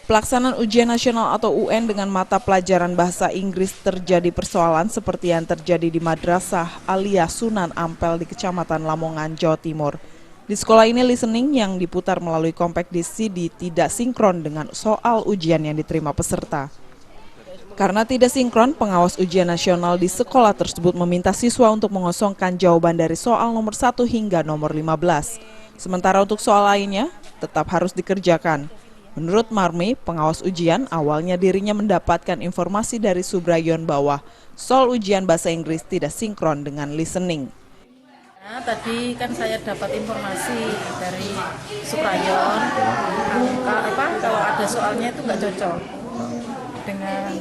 Pelaksanaan ujian nasional atau UN dengan mata pelajaran bahasa Inggris terjadi persoalan seperti yang terjadi di Madrasah Aliyah Sunan Ampel di Kecamatan Lamongan, Jawa Timur. Di sekolah ini listening yang diputar melalui compact disc CD tidak sinkron dengan soal ujian yang diterima peserta. Karena tidak sinkron, pengawas ujian nasional di sekolah tersebut meminta siswa untuk mengosongkan jawaban dari soal nomor 1 hingga nomor 15. Sementara untuk soal lainnya tetap harus dikerjakan. Menurut Marmi, pengawas ujian, awalnya dirinya mendapatkan informasi dari Subrayon bahwa soal ujian bahasa Inggris tidak sinkron dengan listening. Nah, tadi kan saya dapat informasi dari Subrayon, kalau ada soalnya itu nggak cocok dengan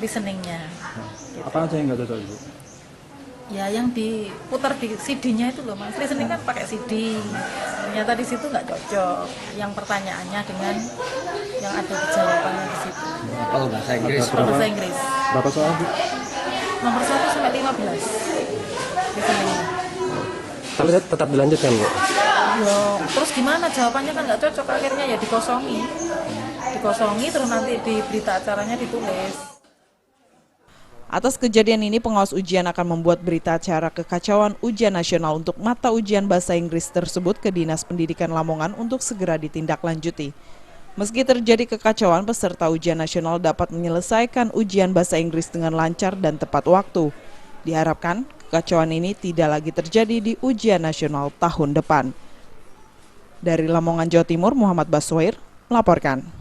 listeningnya. Gitu. Apa aja yang nggak cocok, Ibu? Ya yang diputar di CD-nya itu loh Mas, listening kan pakai CD, ternyata di situ nggak cocok yang pertanyaannya dengan yang ada di jawabannya di situ. Kalau bahasa Inggris? Bahasa Inggris. Berapa soal, Bu? Nomor 1 sampai 15 listeningnya. Tapi tetap dilanjutkan, Bu? Loh, terus gimana jawabannya kan nggak cocok, akhirnya ya dikosongi terus nanti di berita acaranya ditulis. Atas kejadian ini, pengawas ujian akan membuat berita acara kekacauan ujian nasional untuk mata ujian bahasa Inggris tersebut ke Dinas Pendidikan Lamongan untuk segera ditindaklanjuti. Meski terjadi kekacauan, peserta ujian nasional dapat menyelesaikan ujian bahasa Inggris dengan lancar dan tepat waktu. Diharapkan kekacauan ini tidak lagi terjadi di ujian nasional tahun depan. Dari Lamongan, Jawa Timur, Muhammad Baswair melaporkan.